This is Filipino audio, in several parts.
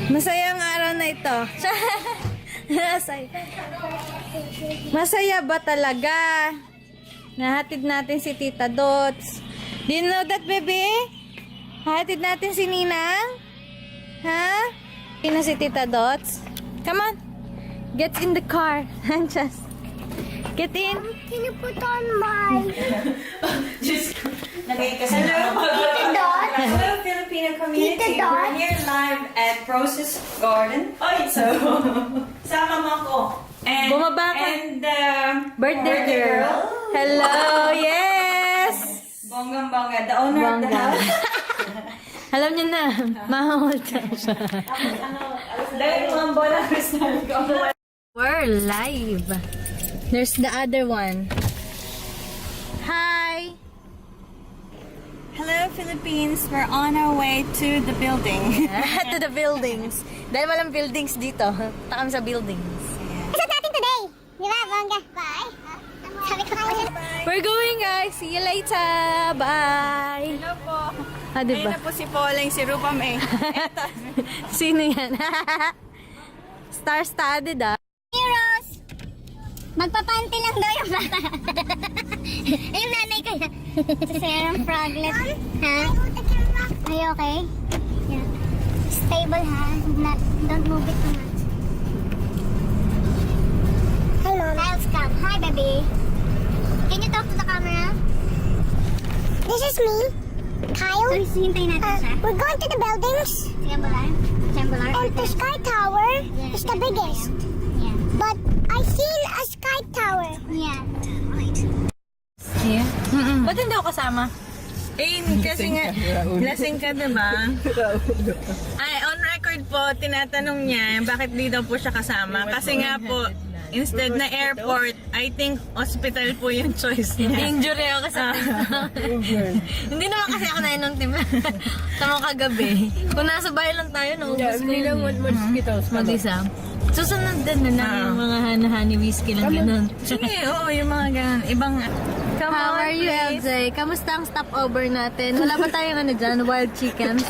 Masayang araw na ito. Masaya ba talaga? Nahatid natin si Tita Dots. Do you know that, baby? Hatid natin si Ninang? Ha? Sino si Tita Dots? Come on. Get in the car. Just get in. Can you put on my... Just hello, Tita Dot? hello Filipino community. Tita Dot? We're here live at Rose's Garden. So, sama mo ako. And, Bumaba ka. And Birthday girl. Hello. Yes. Bonggang-bongga, the owner of the Bongga. house. Alam niyo na. Mahal siya. Dahil mga bola crystal ko. We're live. There's the other one. Hi. Hello Philippines, we're on our way to the building. To the buildings. Dahil walang buildings dito. Takam sa buildings. Isot natin today. Di ba, bongga? Bye. Sabi ko pa siya. We're going, guys. See you later. Bye. Hello po. Ah, diba? Ayun na po si Pauling, si Rupam eh. Sino yan? Star-studded, ah. Heroes! Magpapanti lang daw yung bata. Yung nanay ko yan. Si Sarah Froglet. Ha? Are you okay? Yeah. Stable ha? Don't move it too much. Hi mom. Kyle's come. Hi baby. Can you talk to the camera? This is me. Kyle. Hintayin natin siya. We're going to the buildings. Chambular. Chambular. And the Sky Tower is the biggest. Yeah. But I seen a Sky Tower. Yeah. Yeah? Ba't hindi ako kasama? Eh, kasi nga, lasing ka diba? Ay, on record po, tinatanong niya, bakit di daw po siya kasama? Kasi nga po, instead na airport, I think hospital po yung choice niya. Injury ako sa Hindi naman kasi ako nainom timla. Tamang kagabi. Kung nasa bahay lang tayo, naubos ko. Hindi lang mag-isa. Susunod din na yung mga honey whiskey lang ganun. Sige, oo, yung mga ganun. Ibang, come How on, are you, please. LJ? Kamusta ang stopover natin? Wala ba tayong ano dyan? Wild chickens?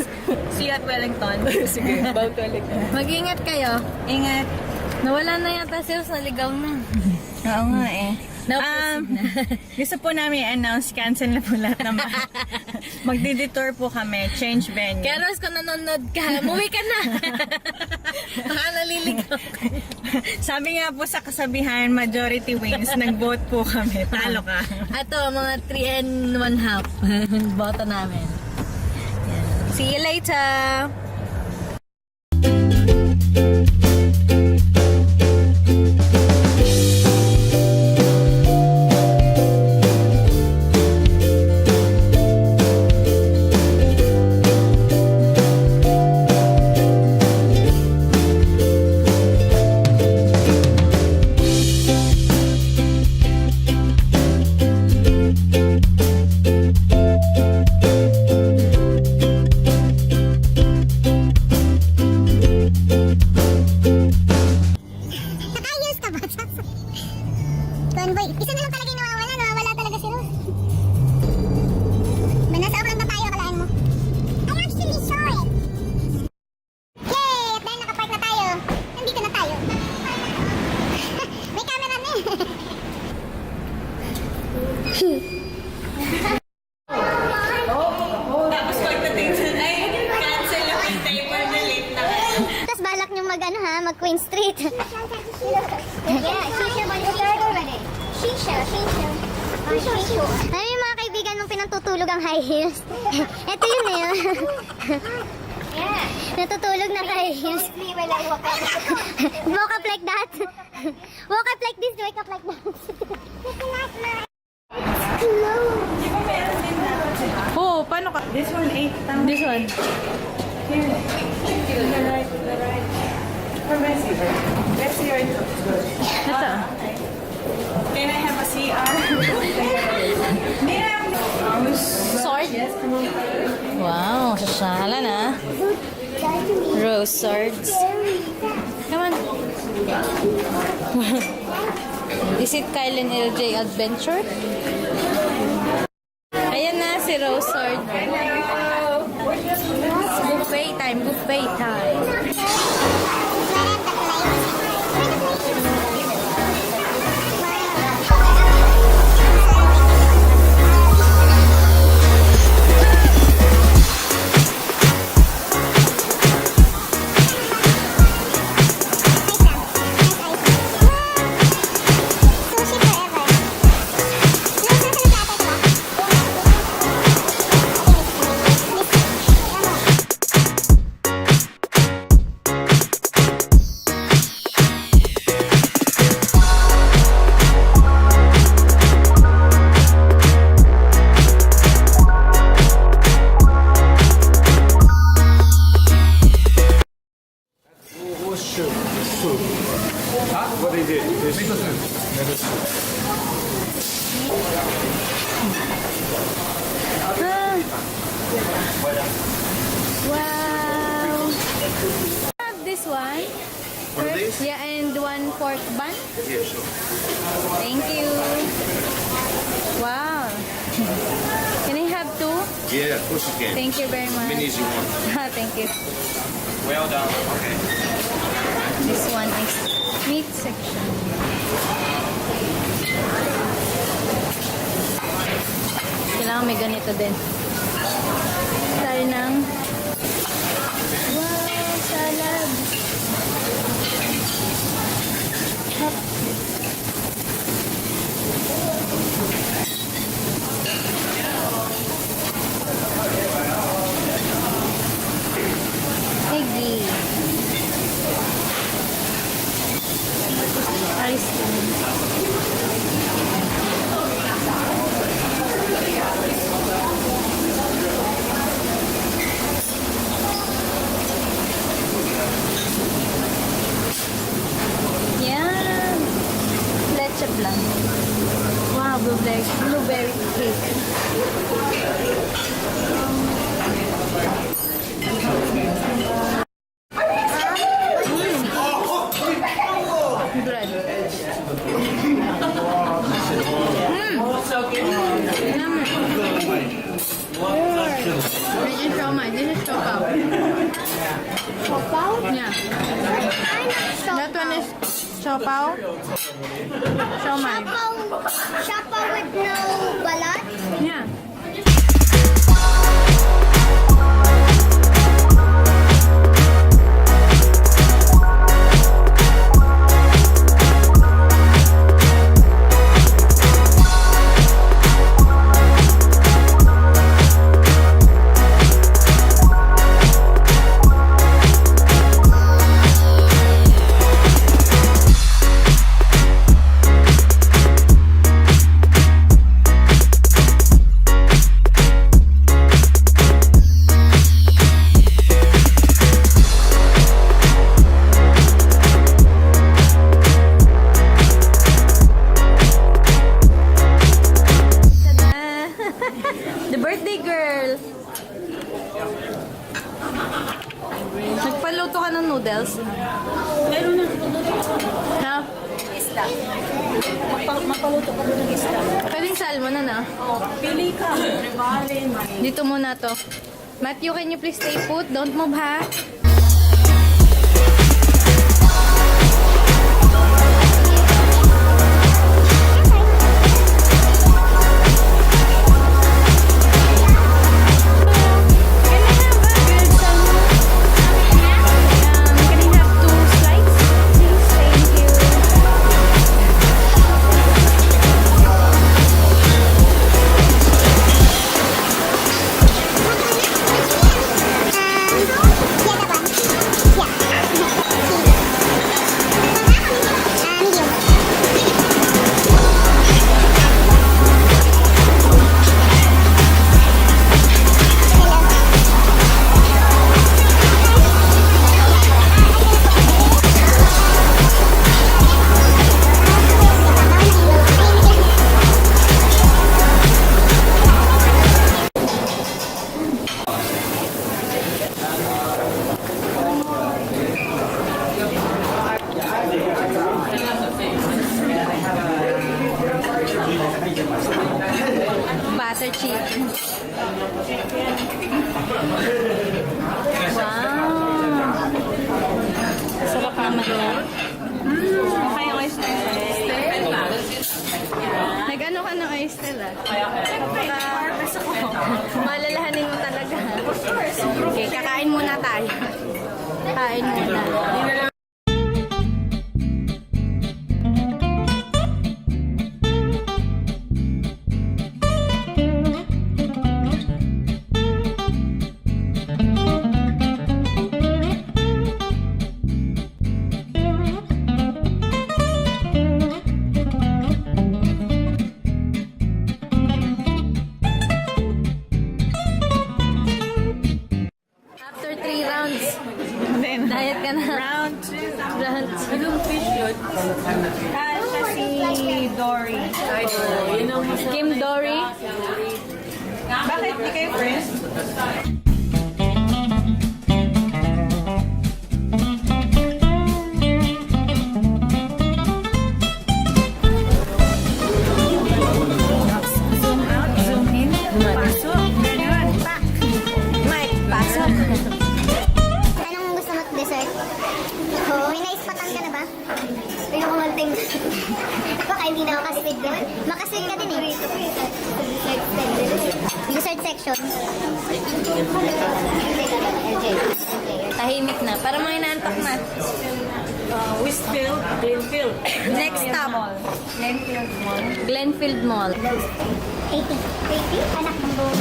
See you at Wellington. Sige, bawal Wellington. Mag-ingat kayo. Ingat. Nawala na yata sila, naligaw na. Oo nga eh. Naproceed na. Gusto po namin i-announce, cancel na po lahat naman. Magdi-detour po kami, change venue. Kaya Rose, kung nanonood ka, umuwi ka na. Baka naliligaw ka. Sabi nga po sa kasabihan, majority wins, nag-vote po kami. Talo ka. Ato, mga 3 and 1 half. Boto namin. Yan. See you later. Nakayos ka ba? Convoy. Isa na lang talaga yung nawawala. Nawawala talaga si Rose. May nasa upload na tayo, kalaan mo. I actually saw it. Yay! At dahil nakapark na tayo, nandito na tayo. May camera na eh. Tapos pagdating sa cancel na yung table na late na. Tapos balak nyo mag Queen Street. Yeah, shisha ba yung already? Shisha. Ano yung mga kaibigan mong pinatutulog ang high heels? Ito yun eh. Natutulog na high heels. Walk up like that. Walk up like this, wake up like that. Oh, paano ka? This one, 8. This one. Here. To the right, to the right. Or receiver. Receiver. Ito. Can I have a CR? Sword? Wow, sasala na. Rose swords. Come on. Is it Kyle and LJ Adventure? Ayan na si Rose Sword. Hello. Buffet time, buffet time. Sushi forever. What is it? Miso soup. Wow. Have this one. One of these? Yeah, and one pork bun. Yeah, sure. Thank you. Wow. Can I have two? Yeah, of course you can. Thank you very much. Many as you want. Thank you. Well done. Okay. This one is meat section. Kailangan may ganito din. Tayo ng wow, salad. Hop. Eggy. Ice cream. Yan. Leche blanc. Wow, blueberry cake. Bread. This is siomai. This is chopao. Chopao? Yeah. That one is chopao. Siomai. Chopao with no balat? Yeah. The birthday girl. Nagpaluto ka ng noodles? Meron na. Ha? Isda. Mapaluto ka doon ng isda. Pwedeng salmon na. Oh, pili ka. Rivale, Dito muna to. Matthew, can you please stay put? Don't move, ha? Yeah, Sarap naman yan. Okay, yung oyster. Nag-ano ka ng oyster ah? Malalahanin mo talaga. Okay, kakain muna tayo. Kain muna. After 3 rounds, Then, diet ka na. round 2. Round two. Anong fish yun? Siya si Dory. Kim Dory. Bakit di kayo friends? Zoom out, zoom in. Pasok. Ganun. Mike, pasok. Anong gusto mo dessert? Oo, may naispatan ka na ba? Pero kumalting. Baka hindi na ako kasweet doon. Makasweet ka din eh. Dessert section. Tahimik na. Para mga inaantok na. Westfield, Glenfield. Next stop. Glenfield Mall. Glenfield Mall. 80. 80? Anak ng buo.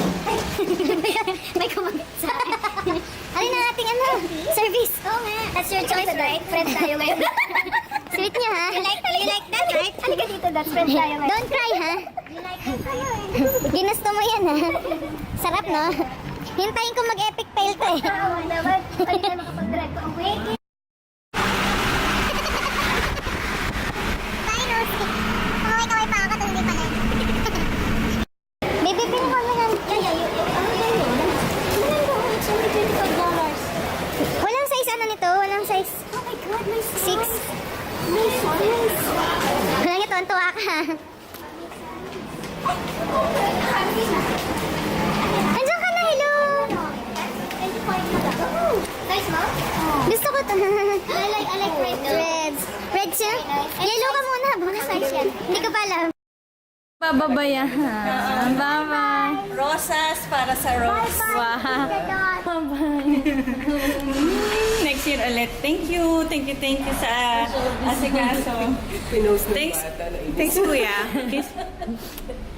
May kumagit sa alin na ating ano? Service. Oo nga. That's your choice, right? Friends tayo ngayon. Sweet niya, ha? You like that, right? Halika dito, that's friends tayo ngayon. Don't cry, ha? You like that tayo, eh. Ginusto mo yan, ha? Sarap, no? Hintayin ko mag-epic fail to, eh. Oo naman. Ay, na makapag-drag ko. Wait. Tayo, no? Kaway-kaway pa ako, hindi pa na. Baby, pili ko naman. Kaya, ano yan yun? It's only $25. Walang size ano nito? Walang size. Oh my God, may 6. May size. Walang ito, ang tuwa ka. Andiyan ka na, hello. Size mo? Gusto ko to. I like red. Reds. Red siya? Yellow ka muna. Baka size yan. Hindi ko pa alam. Bababayan. Bye-bye. Rosas para sa Rose. Wow. Bye-bye. Next year ulit. Thank you sa asikaso. Thanks, Kuya.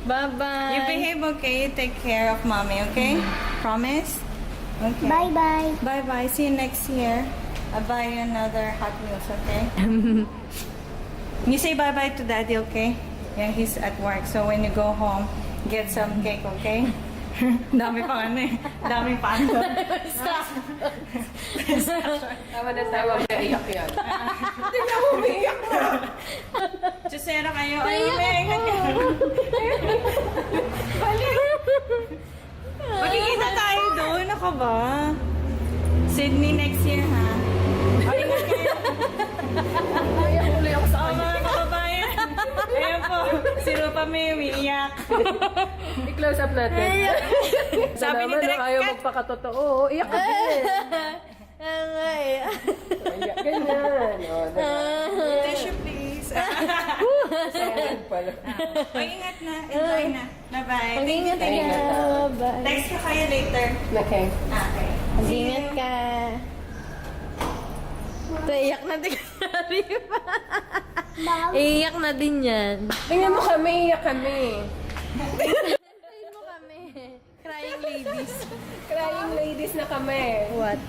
Bye-bye. You behave okay. You take care of mommy, okay? Promise? Okay. Bye-bye. Bye-bye. See you next year. I'll buy you another Hot Wheels, okay? You say bye-bye to Daddy, okay? Yeah, he's at work. So when you go home, get some cake, okay? Dami pa ano eh. Dami pa ano. Tama na tayo, maiyak yan. Jusera kayo. Ay, umiingat ka. Magkikita tayo doon. Ako ba? Sydney next year, ha? O, ingat kayo. Huli ako sa O, mga kababayan. Ayan po. Si Rupa may umiiyak. I-close up natin. Sabi ni Naman, Direk ayaw Kat. magpakatotoo. Oo, iyak ka din. Iyak ganyan. Tissue, please. Sayang pala. O, ingat na. Enjoy na. Bye-bye. Mag-ingat ka. Bye. Text ko kayo later. Okay. Okay. Mag-ingat ka. Iyak na din. Iyak na din yan. Tingnan mo kami, iyak kami. Tingnan mo kami. Crying ladies. Crying ladies na kami. What?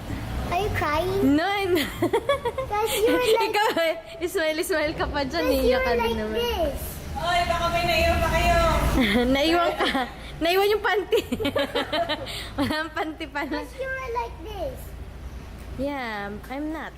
Are you crying? No, no. Guys, you were like, Ikaw, smile ka pa dyan. you Iyak ka were din like naman. this. Oy, baka may naiwan pa kayo. Naiwan ka. Naiwan yung panty. Walang panty pa na. You were like this. Yeah, I'm not.